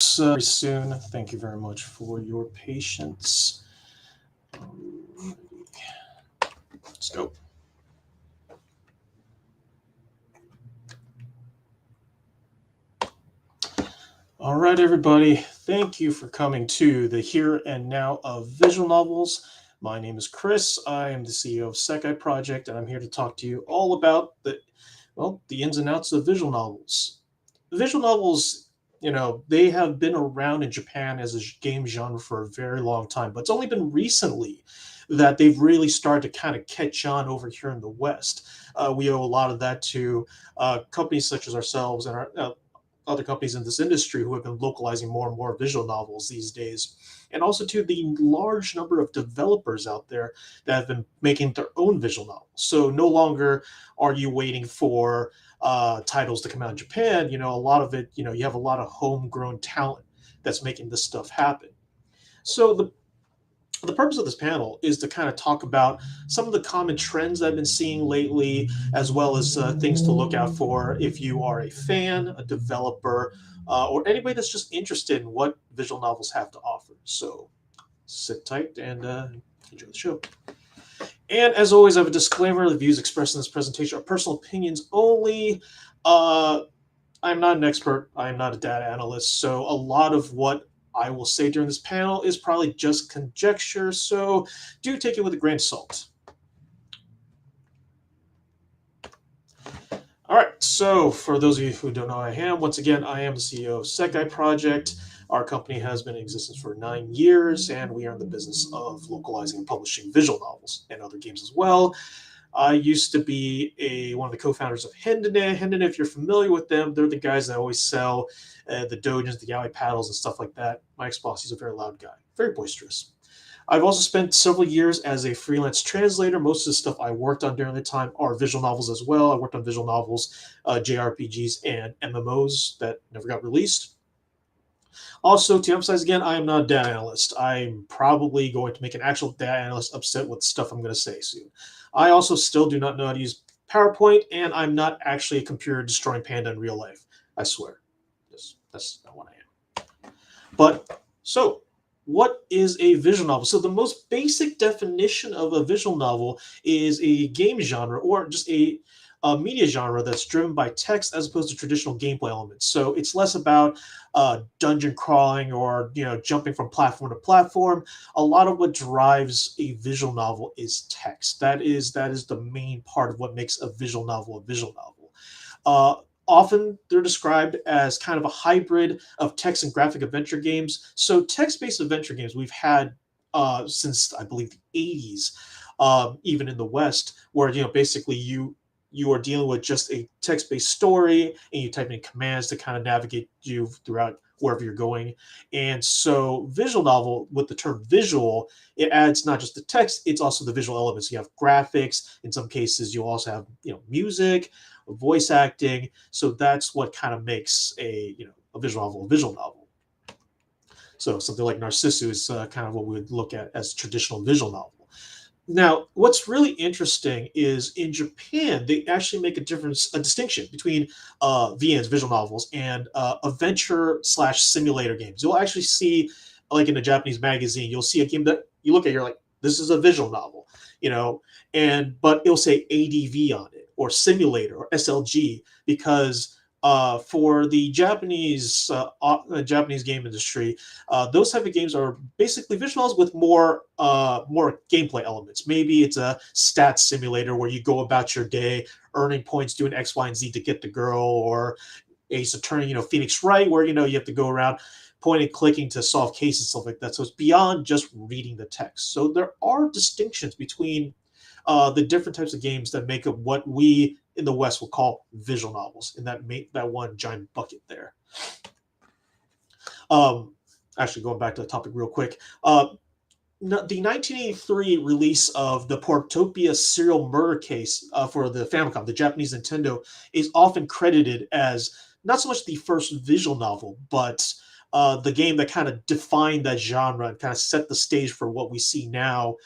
Very soon. Thank you very much for your patience. Let's go. All right, everybody. Thank you for coming to the here and now of visual novels. My name is Chris. I am the CEO of Sekai Project, and I'm here to talk to you all about the ins and outs of visual novels. Visual novels, they have been around in Japan as a game genre for a very long time, but it's only been recently that they've really started to kind of catch on over here in the West. We owe a lot of that to companies such as ourselves and our other companies in this industry who have been localizing more and more visual novels these days, and also to the large number of developers out there that have been making their own visual novels. So no longer are you waiting for titles to come out in Japan. A lot of it, you have a lot of homegrown talent that's making this stuff happen. So the purpose of this panel is to kind of talk about some of the common trends I've been seeing lately, as well as things to look out for if you are a fan, a developer, or anybody that's just interested in what visual novels have to offer. So sit tight and enjoy the show. And as always, I have a disclaimer: the views expressed in this presentation are personal opinions only. I'm not an expert. I'm not a data analyst. So a lot of what I will say during this panel is probably just conjecture. So do take it with a grain of salt. All right. So for those of you who don't know who I am, once again, I am the CEO of Sekai Project. Our company has been in existence for 9 years, and we are in the business of localizing and publishing visual novels and other games as well. I used to be one of the co-founders of Hendene. Hendene, if you're familiar with them, they're the guys that always sell the dojins, the yaoi paddles, and stuff like that. My ex-boss, he's a very loud guy, very boisterous. I've also spent several years as a freelance translator. Most of the stuff I worked on during the time are visual novels as well. I worked on visual novels, JRPGs, and MMOs that never got released. Also, to emphasize again, I am not a data analyst. I'm probably going to make an actual data analyst upset with stuff I'm going to say soon. I also still do not know how to use PowerPoint, and I'm not actually a computer destroying panda in real life. I swear. That's not what I am. But, so, what is a visual novel? So the most basic definition of a visual novel is a game genre, or just a media genre that's driven by text as opposed to traditional gameplay elements. So it's less about dungeon crawling or jumping from platform to platform. A lot of what drives a visual novel is text. That is the main part of what makes a visual novel a visual novel. Often they're described as kind of a hybrid of text and graphic adventure games. So text-based adventure games we've had since I believe the 80s, even in the West, where basically you are dealing with just a text-based story and you type in commands to kind of navigate you throughout wherever you're going. And so visual novel, with the term visual, it adds not just the text, it's also the visual elements. You have graphics. In some cases, you'll also have music, voice acting. So that's what kind of makes a visual novel a visual novel. So something like Narcissu is kind of what we would look at as traditional visual novel. Now, what's really interesting is in Japan, they actually make a distinction between VNs, visual novels, and adventure slash simulator games. You'll actually see, like in a Japanese magazine, you'll see a game that you look at, you're like, this is a visual novel, but it'll say ADV on it, or simulator, or SLG, because for the Japanese game industry, those type of games are basically visuals with more gameplay elements. Maybe it's a stats simulator where you go about your day earning points, doing X, Y, and Z to get the girl, or Ace Attorney, Phoenix Wright, where you have to go around point and clicking to solve cases, stuff like that. So it's beyond just reading the text. So there are distinctions between the different types of games that make up what we in the West will call visual novels, in that one giant bucket there. Actually, going back to the topic real quick, the 1983 release of the Portopia serial murder case for the Famicom, the Japanese Nintendo, is often credited as not so much the first visual novel, but the game that kind of defined that genre and kind of set the stage for what we see now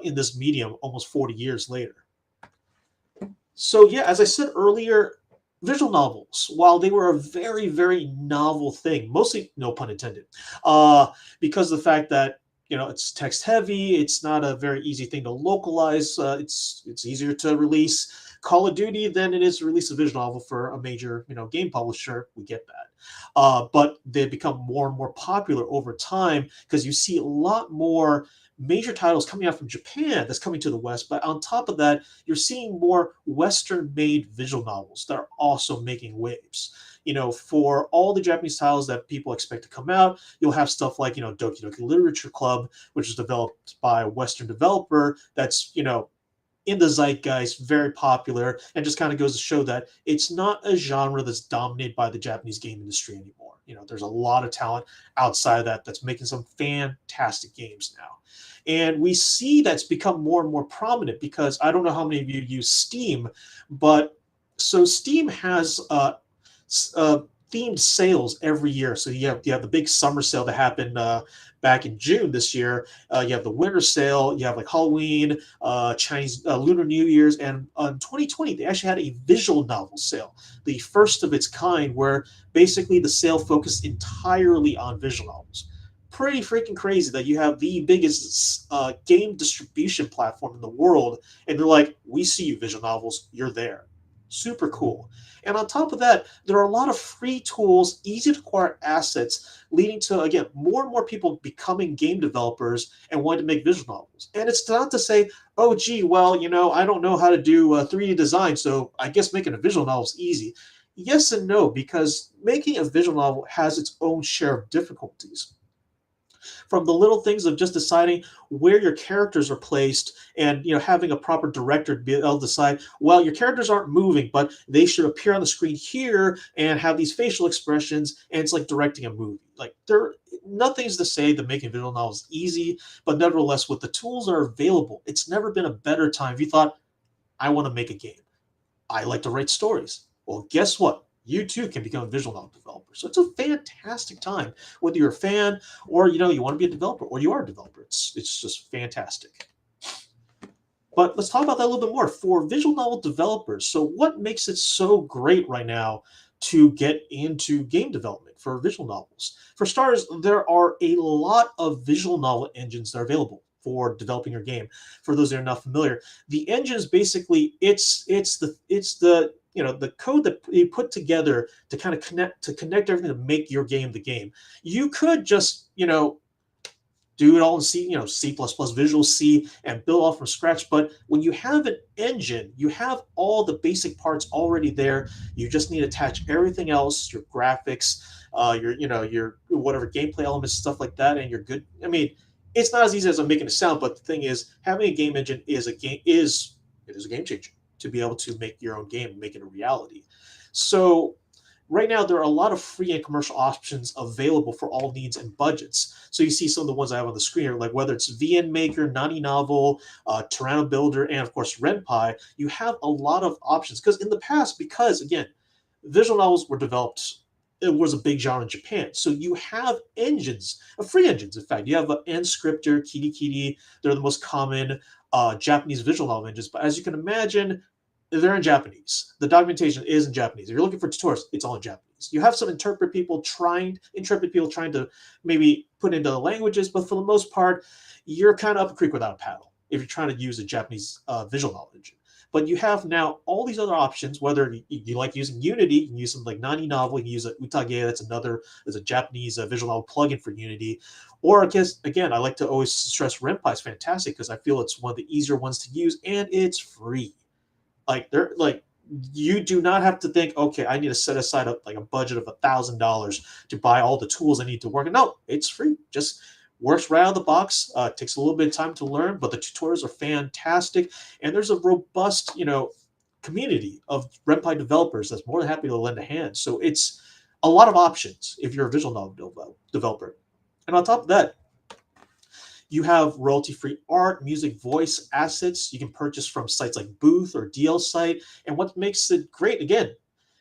in this medium almost 40 years later. So yeah, as I said earlier, Visual novels, while they were a very, very novel thing, mostly, no pun intended, uh, because of the fact that it's text heavy, it's not a very easy thing to localize. It's easier to release Call of Duty than it is to release a visual novel for a major game publisher. We get that, but they become more and more popular over time because you see a lot more major titles coming out from Japan that's coming to the West. But on top of that, you're seeing more Western made visual novels that are also making waves. For all the Japanese titles that people expect to come out, you'll have stuff like, Doki Doki Literature Club, which is developed by a Western developer that's, in the zeitgeist, very popular, and just kind of goes to show that it's not a genre that's dominated by the Japanese game industry anymore. There's a lot of talent outside of that that's making some fantastic games now. And we see that's become more and more prominent because I don't know how many of you use Steam, but so Steam has uh, themed sales every year. So you have the big summer sale that happened back in June this year. You have the winter sale. You have like Halloween, Chinese Lunar New Year's, and in 2020 they actually had a visual novel sale, the first of its kind, where basically the sale focused entirely on visual novels. Pretty freaking crazy that you have the biggest game distribution platform in the world, and they're like, "We see you, visual novels. You're there." Super cool. And on top of that, there are a lot of free tools, easy to acquire assets, leading to, again, more and more people becoming game developers and wanting to make visual novels. And it's not to say, oh, gee, well, I don't know how to do 3D design, so I guess making a visual novel is easy. Yes and no, because making a visual novel has its own share of difficulties, from the little things of just deciding where your characters are placed, and having a proper director to be able to decide, well, your characters aren't moving, but they should appear on the screen here and have these facial expressions, and it's like directing a movie. Like, nothing's to say that making visual novels easy, but nevertheless, with the tools that are available, it's never been a better time. If you thought, I want to make a game, I like to write stories. Well, guess what? You too can become a visual novel developer. So it's a fantastic time, whether you're a fan or you want to be a developer or you are a developer. It's just fantastic. But let's talk about that a little bit more for visual novel developers. So what makes it so great right now to get into game development for visual novels? For starters, there are a lot of visual novel engines that are available for developing your game. For those that are not familiar, the engines basically it's the the code that you put together to kind of connect everything to make your game the game. You could just do it all in C, C++, Visual C, and build off from scratch. But when you have an engine, you have all the basic parts already there. You just need to attach everything else, your graphics, your whatever gameplay elements, stuff like that, and you're good. I mean, it's not as easy as I'm making it sound, but the thing is, having a game engine is a game changer to be able to make your own game and make it a reality. So right now there are a lot of free and commercial options available for all needs and budgets. So you see some of the ones I have on the screen here, like whether it's VN Maker, Nani Novel, Tyranno Builder, and of course Ren'Py. You have a lot of options because in the past, because again, visual novels were developed. It was a big genre in Japan. So you have engines, free engines. In fact, you have Nscripter, Kirikiri. They're the most common Japanese visual novel engines. But as you can imagine, they're in Japanese. The documentation is in Japanese. If you're looking for tutorials, it's all in Japanese. You have some intrepid people trying to maybe put into the languages, but for the most part, you're kind of up a creek without a paddle if you're trying to use a Japanese visual novel engine. But you have now all these other options. Whether you like using Unity, you can use something like Nani Novel. You can use Utage. That's a Japanese visual novel plugin for Unity. Or I guess again, I like to always stress Ren'Py is fantastic because I feel it's one of the easier ones to use and it's free. Like they're like you do not have to think, okay, I need to set aside like a budget of $1,000 to buy all the tools I need to work. No, it's free. Just works right out of the box. Takes a little bit of time to learn, but the tutorials are fantastic, and there's a robust, community of Ren'Py developers that's more than happy to lend a hand. So it's a lot of options if you're a visual novel developer. And on top of that, you have royalty-free art, music, voice assets you can purchase from sites like Booth or DL Site. And what makes it great, again,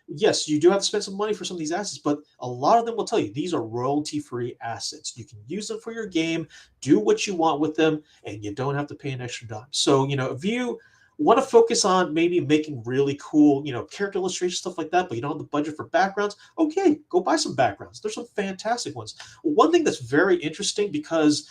yes, you do have to spend some money for some of these assets, but a lot of them will tell you these are royalty-free assets. You can use them for your game, do what you want with them, and you don't have to pay an extra dime. So, if you Want to focus on maybe making really cool, character illustration stuff like that, but you don't have the budget for backgrounds? Okay, go buy some backgrounds. There's some fantastic ones. One thing that's very interesting, because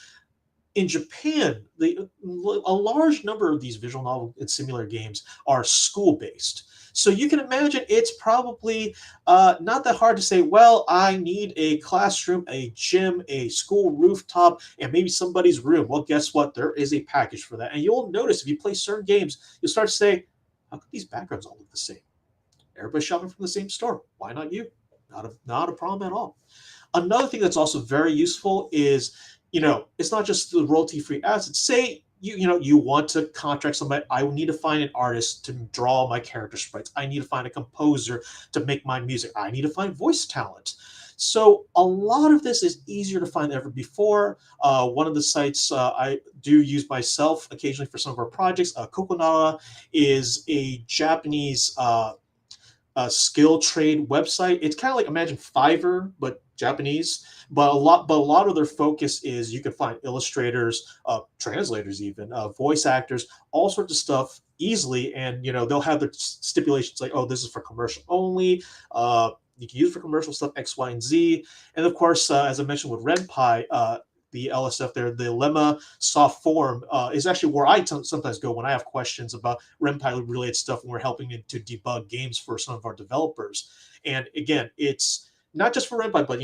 in Japan, a large number of these visual novel and similar games are school based. So you can imagine it's probably not that hard to say, well, I need a classroom, a gym, a school rooftop, and maybe somebody's room. Well, guess what? There is a package for that. And you'll notice if you play certain games, you'll start to say, how come these backgrounds all look the same? Everybody's shopping from the same store. Why not you? Not a problem at all. Another thing that's also very useful is, it's not just the royalty-free assets. Say you want to contract somebody. I need to find an artist to draw my character sprites. I need to find a composer to make my music. I need to find voice talent. So a lot of this is easier to find than ever before. One of the sites I do use myself occasionally for some of our projects, Coconara, is a Japanese skill trade website. It's kind of like, imagine Fiverr but Japanese. But a lot of their focus is, you can find illustrators, translators, even voice actors, all sorts of stuff easily. And they'll have their stipulations like, oh, this is for commercial only. You can use it for commercial stuff X, Y, and Z. And of course, as I mentioned with Renpai, the LSF there, the Lemma soft forum is actually where I sometimes go when I have questions about Renpai related stuff, when we're helping to debug games for some of our developers. And again, it's not just for Renpai, but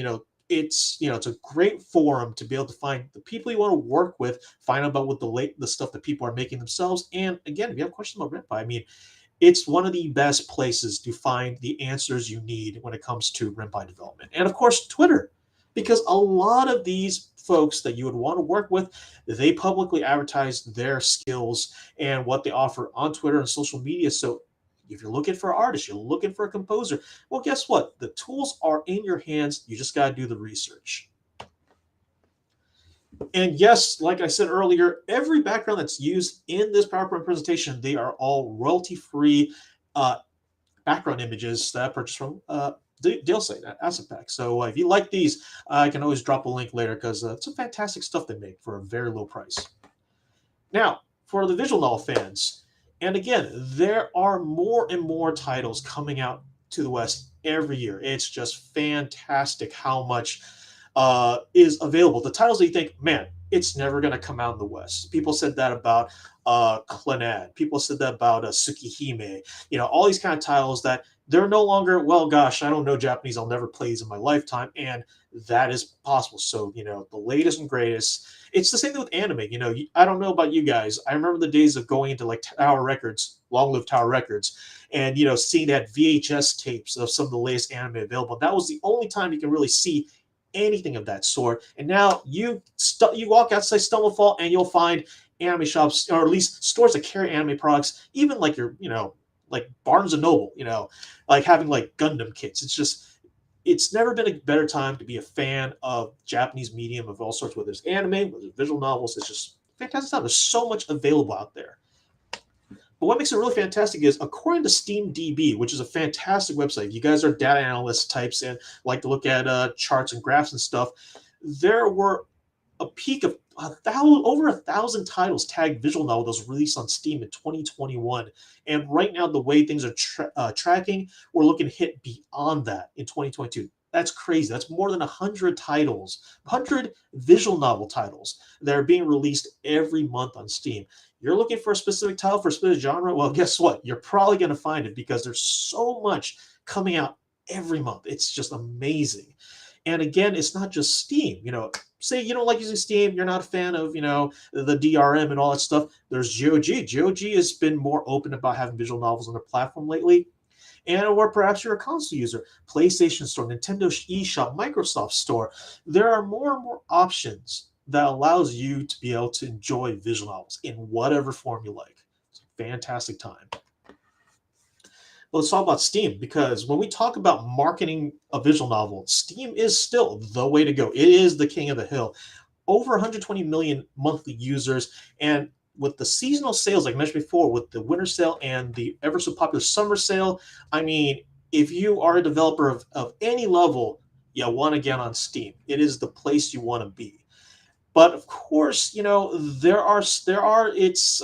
it's a great forum to be able to find the people you want to work with, find out about what the stuff that people are making themselves. And again, if you have questions about Renpai, I mean, it's one of the best places to find the answers you need when it comes to Renpai development. And of course, Twitter, because a lot of these folks that you would want to work with, they publicly advertise their skills and what they offer on Twitter and social media. So if you're looking for an artist, you're looking for a composer, well, guess what? The tools are in your hands. You just got to do the research. And yes, like I said earlier, every background that's used in this PowerPoint presentation, they are all royalty-free background images that I purchased from deal site at Asset Pack. So if you like these, I can always drop a link later, because it's some fantastic stuff they make for a very low price. Now, for the visual novel fans, and again, there are more and more titles coming out to the West every year. It's just fantastic how much is available. The titles that you think, man, it's never going to come out in the West. People said that about Clannad. People said that about Tsukihime. All these kind of titles that they're no longer, well, gosh, I don't know Japanese. I'll never play these in my lifetime. And that is possible. So, the latest and greatest. It's the same thing with anime. I don't know about you guys. I remember the days of going into like Tower Records, Long Live Tower Records, and, seeing that VHS tapes of some of the latest anime available. That was the only time you can really see anything of that sort. And now you walk outside Stumblefall and you'll find anime shops, or at least stores that carry anime products, even like like Barnes and Noble, like having like Gundam kits. It's never been a better time to be a fan of Japanese medium of all sorts, whether it's anime, whether it's visual novels. It's just fantastic time. There's so much available out there. But what makes it really fantastic is, according to SteamDB, which is a fantastic website, if you guys are data analyst types and like to look at charts and graphs and stuff, there were a peak of over 1,000 titles tagged visual novel that was released on Steam in 2021. And right now, the way things are tracking, we're looking to hit beyond that in 2022. That's crazy. That's more than 100 titles, 100 visual novel titles that are being released every month on Steam. You're looking for a specific title for a specific genre? Well, guess what? You're probably going to find it, because there's so much coming out every month. It's just amazing. And again, it's not just Steam. Say you don't like using Steam, you're not a fan of, the DRM and all that stuff. There's GOG. GOG has been more open about having visual novels on their platform lately. Or perhaps you're a console user, PlayStation Store, Nintendo eShop, Microsoft Store. There are more and more options that allows you to be able to enjoy visual novels in whatever form you like. It's a fantastic time. Well, let's talk about Steam, because when we talk about marketing a visual novel, Steam is still the way to go. It is the king of the hill. Over 120 million monthly users, and with the seasonal sales, like I mentioned before, with the winter sale and the ever so popular summer sale, I mean, if you are a developer of any level, you want to get on Steam. It is the place you want to be. But of course, there are it's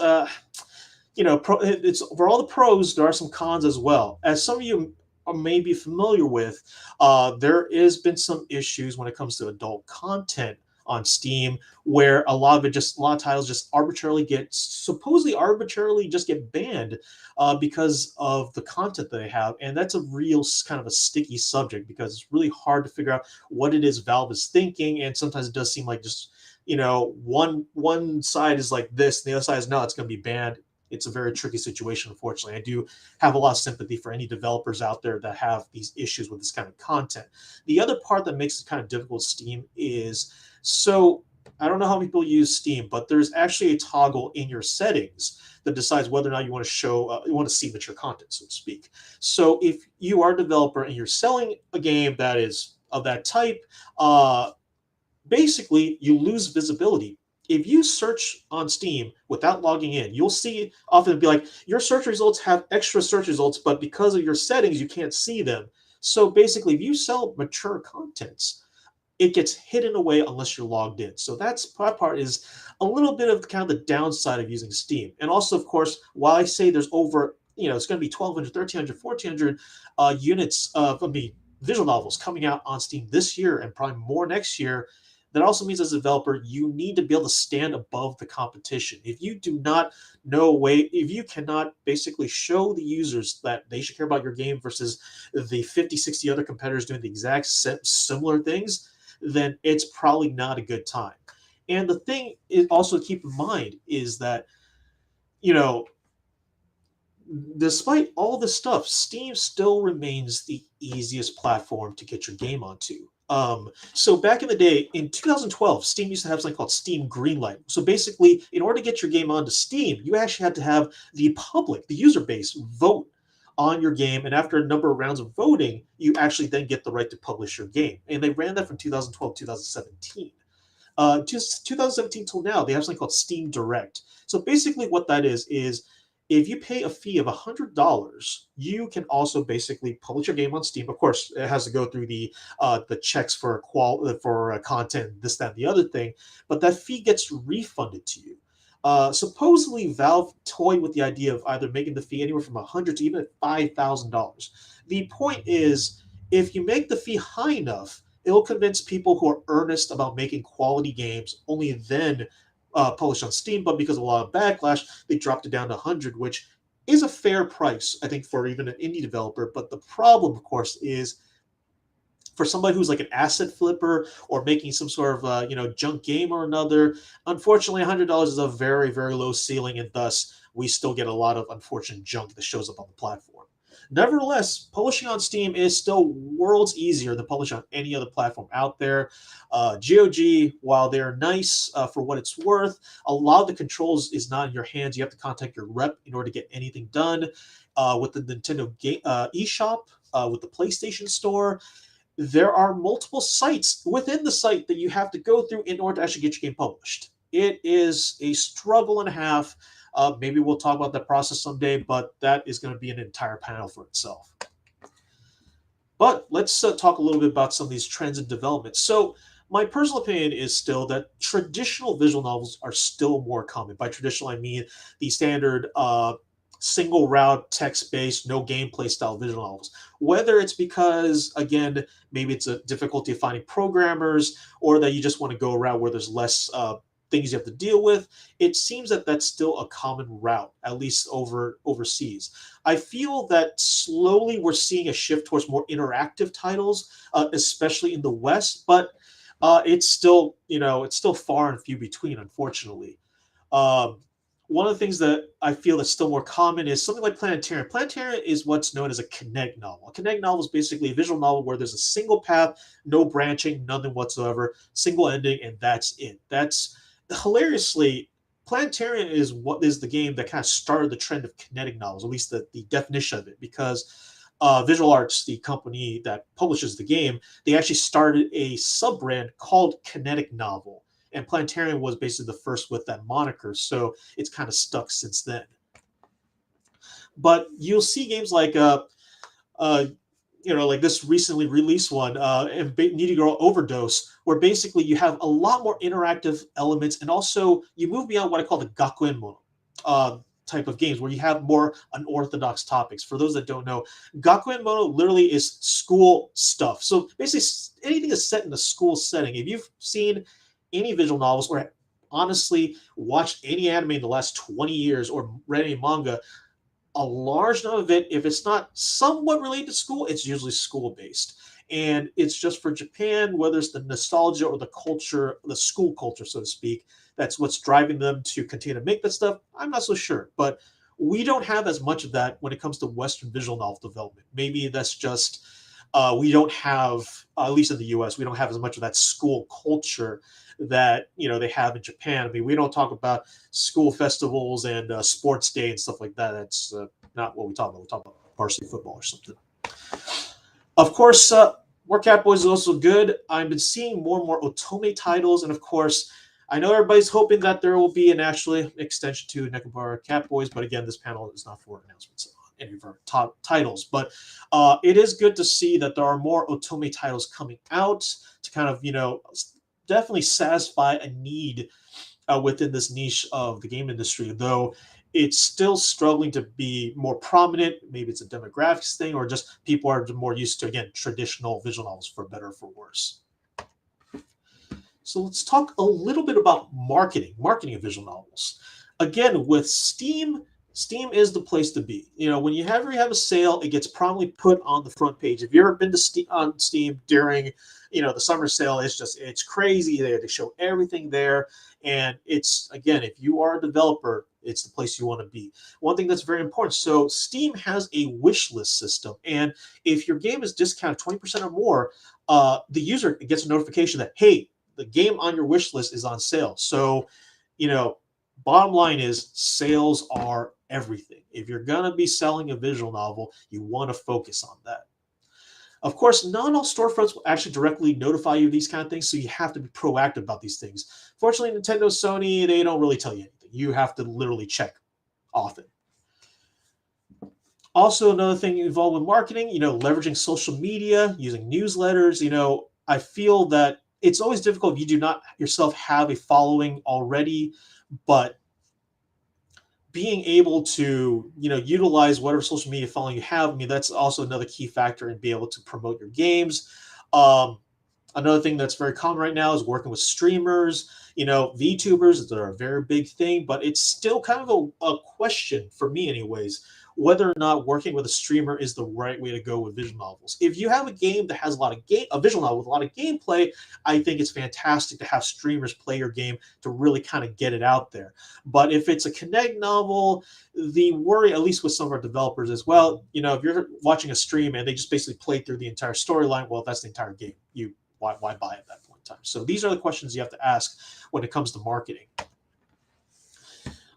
it's for all the pros. There are some cons as well. As some of you may be familiar with, there has been some issues when it comes to adult content on Steam, where a lot of titles just arbitrarily get supposedly arbitrarily just get banned because of the content that they have, and that's a real kind of a sticky subject because it's really hard to figure out what it is Valve is thinking, and sometimes it does seem like just one side is like this, and the other side is no, it's going to be banned. It's a very tricky situation, unfortunately. I do have a lot of sympathy for any developers out there that have these issues with this kind of content. The other part that makes it kind of difficult with Steam is so I don't know how many people use Steam, but there's actually a toggle in your settings that decides whether or not you want to you want to see mature content, so to speak. So if you are a developer and you're selling a game that is of that type, basically you lose visibility. If you search on Steam without logging in, you'll see often be like your search results have extra search results, but because of your settings, you can't see them. So basically, if you sell mature contents, it gets hidden away unless you're logged in. So that part is a little bit of kind of the downside of using Steam. And also, of course, while I say there's over, it's going to be 1,200, 1,300, 1,400 units of, visual novels coming out on Steam this year and probably more next year, that also means as a developer, you need to be able to stand above the competition. If you do not if you cannot basically show the users that they should care about your game versus the 50, 60 other competitors doing the exact similar things, then it's probably not a good time. And the thing is also to keep in mind is that, you know, despite all this stuff, Steam still remains the easiest platform to get your game onto. So back in the day, in 2012, Steam used to have something called Steam Greenlight. So basically, in order to get your game onto Steam, you actually had to have the public, the user base, vote on your game. And after a number of rounds of voting, you actually then get the right to publish your game. And they ran that from 2012 to 2017. Just 2017 till now, they have something called Steam Direct. So basically, what that is if you pay a fee of $100, you can also basically publish your game on Steam. Of course, it has to go through the checks for content, this, that, and the other thing, but that fee gets refunded to you. Supposedly, Valve toyed with the idea of either making the fee anywhere from $100 to even $5,000. The point is, if you make the fee high enough, it'll convince people who are earnest about making quality games only then publish on Steam. But because of a lot of backlash, they dropped it down to 100, which is a fair price, I think, for even an indie developer. But the problem, of course, is for somebody who's like an asset flipper or making some sort of junk game or another, unfortunately, $100 is a very, very low ceiling, and thus we still get a lot of unfortunate junk that shows up on the platform. Nevertheless, publishing on Steam is still worlds easier than publishing on any other platform out there. GOG, while they're nice for what it's worth, a lot of the controls is not in your hands. You have to contact your rep in order to get anything done. With the Nintendo eShop, with the PlayStation Store, there are multiple sites within the site that you have to go through in order to actually get your game published. It is a struggle and a half. Maybe we'll talk about that process someday, but that is going to be an entire panel for itself. But let's talk a little bit about some of these trends and developments. So my personal opinion is still that traditional visual novels are still more common. By traditional, I mean the standard single route, text-based, no gameplay style visual novels. Whether it's because, again, maybe it's a difficulty of finding programmers, or that you just want to go a route where there's less things you have to deal with, it seems that that's still a common route, at least overseas. I feel that slowly we're seeing a shift towards more interactive titles, especially in the West, but it's still, it's still far and few between, unfortunately. Um, One of the things that I feel that's still more common is something like Planetarium. Planetarium is what's known as a kinetic novel. A kinetic novel is basically a visual novel where there's a single path, no branching, nothing whatsoever, single ending, and that's it. That's hilariously, Planetarium is the game that kind of started the trend of kinetic novels, at least the definition of it, because Visual Arts, the company that publishes the game, they actually started a sub brand called Kinetic Novel, and Planetarium was basically the first with that moniker, so it's kind of stuck since then. But you'll see games like uh, like this recently released one, Needy Girl Overdose, where basically you have a lot more interactive elements, and also you move beyond what I call the gakuen mono. type of games where you have more unorthodox topics. For those that don't know, Gakuen Mono literally is school stuff. So basically, anything is set in a school setting. If you've seen any visual novels or honestly watched any anime in the last 20 years or read any manga, a large number of it, if it's not somewhat related to school, it's usually school based. And it's just for Japan, whether it's the nostalgia or the culture, the school culture, so to speak, that's what's driving them to continue to make that stuff. I'm not so sure. But we don't have as much of that when it comes to Western visual novel development. Maybe that's just we don't have, at least in the US, we don't have as much of that school culture that they have in Japan. I mean, we don't talk about school festivals and sports day and stuff like that. That's not what we talk about. We talk about varsity football or something. Of course, more Catboys is also good. I've been seeing more and more Otome titles, and of course, I know everybody's hoping that there will be an actually extension to Nekabara Catboys, but again, this panel is not for announcements on any of our top titles. But it is good to see that there are more Otome titles coming out to kind of, definitely satisfy a need within this niche of the game industry, though it's still struggling to be more prominent. Maybe it's a demographics thing, or just people are more used to, again, traditional visual novels, for better or for worse. So let's talk a little bit about marketing of visual novels. Again, with Steam is the place to be. When you have a sale, it gets promptly put on the front page. If you've ever been to on Steam during, the summer sale, it's crazy. They show everything there, and it's, again, if you are a developer, it's the place you want to be. One thing that's very important. So Steam has a wish list system, and if your game is discounted 20% or more, the user gets a notification that, hey, the game on your wish list is on sale. So, bottom line is sales are everything. If you're going to be selling a visual novel, you want to focus on that. Of course, not all storefronts will actually directly notify you of these kind of things, so you have to be proactive about these things. Fortunately, Nintendo, Sony, they don't really tell you anything. You have to literally check often. Also, another thing involved with marketing, leveraging social media, using newsletters. I feel that it's always difficult if you do not yourself have a following already, but being able to, utilize whatever social media following you have, I mean, that's also another key factor in being able to promote your games. Another thing that's very common right now is working with streamers, VTubers. They're a very big thing, but it's still kind of a question for me anyways, whether or not working with a streamer is the right way to go with visual novels. If you have a game that has a visual novel with a lot of gameplay, I think it's fantastic to have streamers play your game to really kind of get it out there. But if it's a Connect novel, the worry, at least with some of our developers as well, if you're watching a stream and they just basically play through the entire storyline, well, that's the entire game. Why buy at that point in time? So these are the questions you have to ask when it comes to marketing.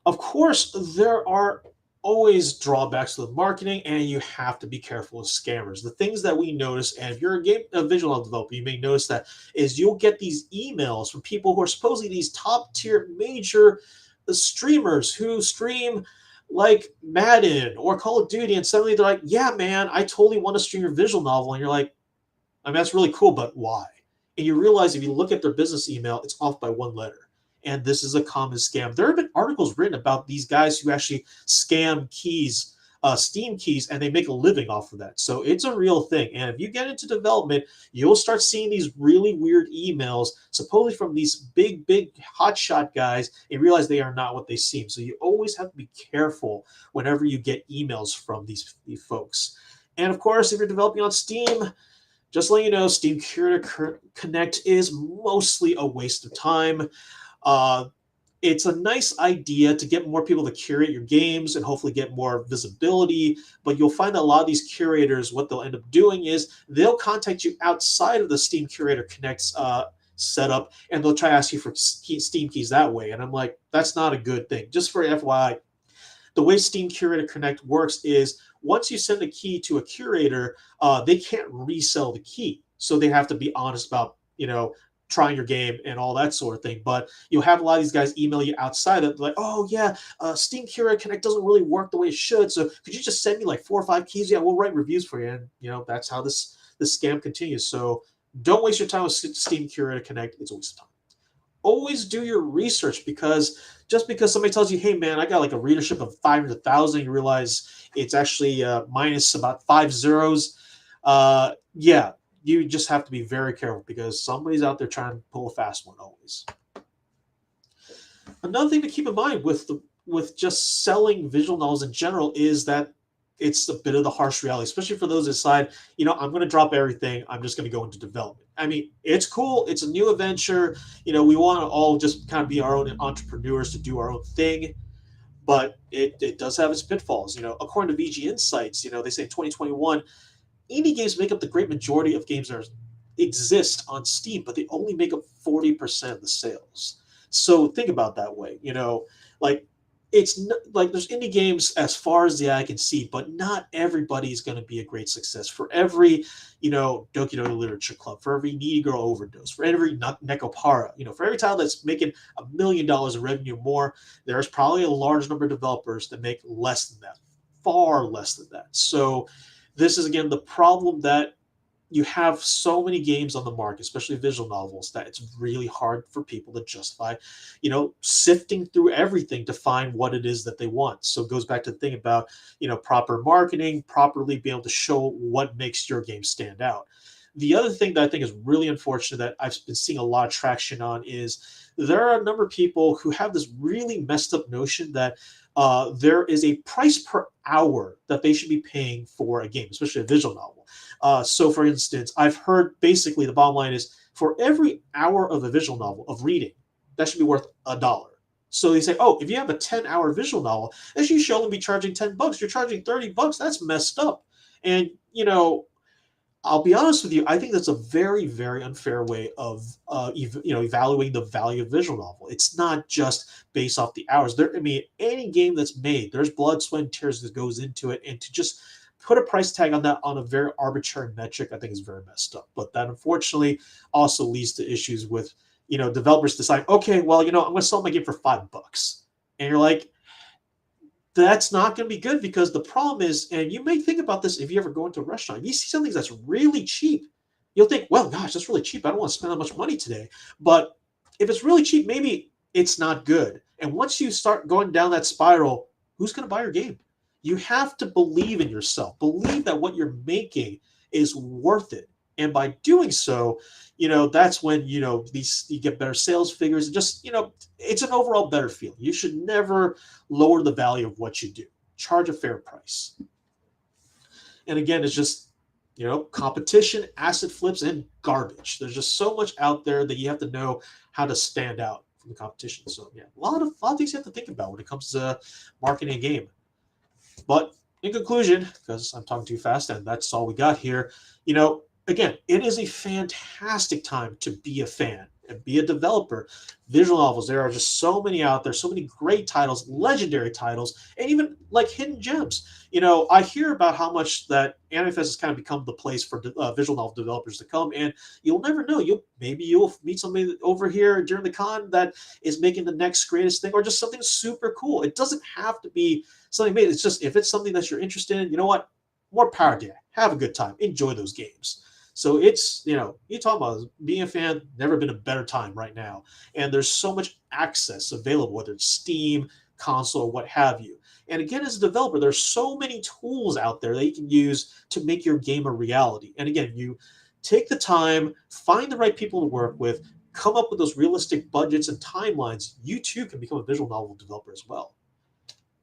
Of course, there are always drawbacks to the marketing, and you have to be careful with scammers. The things that we notice, and if you're a visual novel developer, you may notice that, is you'll get these emails from people who are supposedly these top tier major streamers who stream like Madden or Call of Duty, and suddenly they're like, yeah, man, I totally want to stream your visual novel. And you're like, I mean, that's really cool, but why? And you realize if you look at their business email, it's off by one letter. And this is a common scam. There have been articles written about these guys who actually scam keys, Steam keys, and they make a living off of that. So it's a real thing. And if you get into development, you'll start seeing these really weird emails, supposedly from these big hotshot guys, and realize they are not what they seem. So you always have to be careful whenever you get emails from these folks. And of course, if you're developing on Steam, just to let you know, Steam Curator Connect is mostly a waste of time. It's a nice idea to get more people to curate your games and hopefully get more visibility, but you'll find that a lot of these curators, what they'll end up doing is they'll contact you outside of the Steam Curator Connect's setup, and they'll try to ask you for Steam keys that way. And I'm like, that's not a good thing. Just for FYI, the way Steam Curator Connect works is once you send a key to a curator, they can't resell the key. So they have to be honest about, trying your game and all that sort of thing. But you'll have a lot of these guys email you outside of like, oh yeah, Steam Curator Connect doesn't really work the way it should. So could you just send me like 4 or 5 keys? Yeah, we'll write reviews for you. And that's how this scam continues. So don't waste your time with Steam Curator Connect. It's a waste of time. always do your research, because just because somebody tells you, hey man, I got like a readership of 500,000, you realize it's actually minus about 5 zeros. Yeah, you just have to be very careful, because somebody's out there trying to pull a fast one always. Another thing to keep in mind with just selling visual novels in general is that it's a bit of the harsh reality, especially for those that decide, I'm going to drop everything. I'm just going to go into development. I mean, it's cool. It's a new adventure. We want to all just kind of be our own entrepreneurs to do our own thing, but it does have its pitfalls. According to VG Insights, they say in 2021, indie games make up the great majority of games that exist on Steam, but they only make up 40% of the sales. So think about that way. Like like there's indie games as far as the eye can see, but not everybody's going to be a great success. For every, Doki Doki Literature Club, for every Needy Girl Overdose, for every Nekopara, for every title that's making $1 million in revenue more, there's probably a large number of developers that make less than that, far less than that. So this is again the problem, that you have so many games on the market, especially visual novels, that it's really hard for people to justify, sifting through everything to find what it is that they want. So it goes back to the thing about, proper marketing, properly being able to show what makes your game stand out. The other thing that I think is really unfortunate that I've been seeing a lot of traction on is there are a number of people who have this really messed up notion that there is a price per hour that they should be paying for a game, especially a visual novel. So, for instance, I've heard basically the bottom line is for every hour of a visual novel of reading, that should be worth $1. So they say, oh, if you have a 10-hour visual novel, then you should only be charging $10. You're charging $30. That's messed up. And I'll be honest with you, I think that's a very, very unfair way of evaluating the value of visual novel. It's not just based off the hours. Any game that's made, there's blood, sweat, and tears that goes into it, and to just put a price tag on that on a very arbitrary metric, I think is very messed up. But that unfortunately also leads to issues with developers decide, okay, well, I'm going to sell my game for $5, and you're like, that's not going to be good, because the problem is, and you may think about this if you ever go into a restaurant, you see something that's really cheap, you'll think, well, gosh, that's really cheap. I don't want to spend that much money today. But if it's really cheap, maybe it's not good. And once you start going down that spiral, who's going to buy your game? You have to believe in yourself, believe that what you're making is worth it. And by doing so, that's when, you get better sales figures, and just, it's an overall better feeling. You should never lower the value of what you do. Charge a fair price. And again, it's just, competition, asset flips, and garbage. There's just so much out there that you have to know how to stand out from the competition. So yeah, a lot of things you have to think about when it comes to marketing a game. But in conclusion, because I'm talking too fast and that's all we got here, again, it is a fantastic time to be a fan and be a developer. Visual novels, there are just so many out there, so many great titles, legendary titles, and even like hidden gems. I hear about how much that Animefest has kind of become the place for visual novel developers to come, and you'll never know. Maybe you'll meet somebody over here during the con that is making the next greatest thing, or just something super cool. It doesn't have to be something made. It's just, if it's something that you're interested in, you know what? More power to you. Have a good time. Enjoy those games. So it's, you talk about being a fan, never been a better time right now. And there's so much access available, whether it's Steam, console, or what have you. And again, as a developer, there's so many tools out there that you can use to make your game a reality. And again, you take the time, find the right people to work with, come up with those realistic budgets and timelines. You too can become a visual novel developer as well.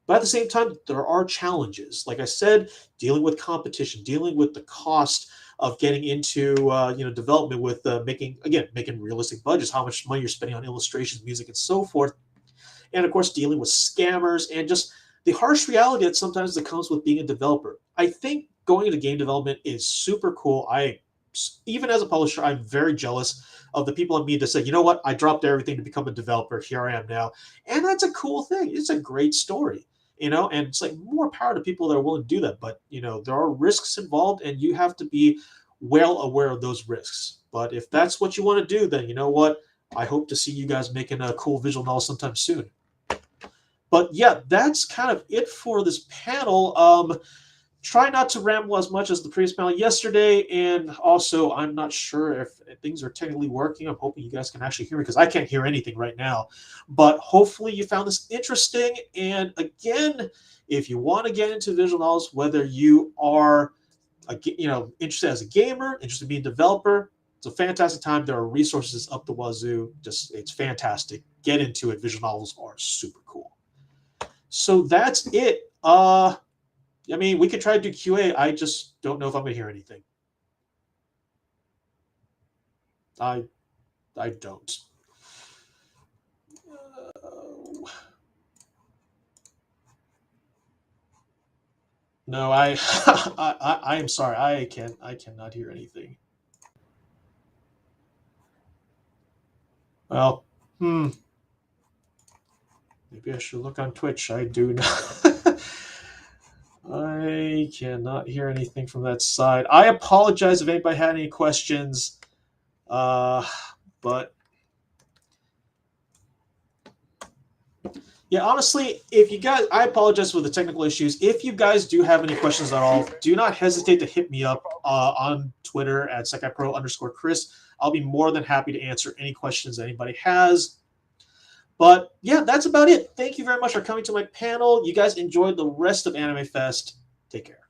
But at the same time, there are challenges. Like I said, dealing with competition, dealing with the cost of getting into development with making realistic budgets, how much money you're spending on illustrations, music, and so forth, and of course dealing with scammers and just the harsh reality that sometimes that comes with being a developer. I think going into game development is super cool. Even as a publisher, I'm very jealous of the people in me that say, you know what, I dropped everything to become a developer. Here I am now, and that's a cool thing. It's a great story. And it's like more power to people that are willing to do that. But, there are risks involved, and you have to be well aware of those risks. But if that's what you want to do, then you know what? I hope to see you guys making a cool visual novel sometime soon. But yeah, that's kind of it for this panel. try not to ramble as much as the previous panel yesterday. And also, I'm not sure if things are technically working. I'm hoping you guys can actually hear me because I can't hear anything right now. But hopefully you found this interesting. And again, if you want to get into visual novels, whether you are interested as a gamer, interested in being a developer, it's a fantastic time. There are resources up the wazoo. It's fantastic. Get into it. Visual novels are super cool. So that's it. I mean, we could try to do QA. I just don't know if I'm going to hear anything. I don't. No, I am sorry. I cannot hear anything. Well, maybe I should look on Twitch. I do not. I cannot hear anything from that side. I apologize if anybody had any questions. But yeah, honestly, if you guys, I apologize for the technical issues. If you guys do have any questions at all, do not hesitate to hit me up on Twitter at SekaiPro_Chris. I'll be more than happy to answer any questions anybody has. But yeah, that's about it. Thank you very much for coming to my panel. You guys enjoyed the rest of Animefest. Take care.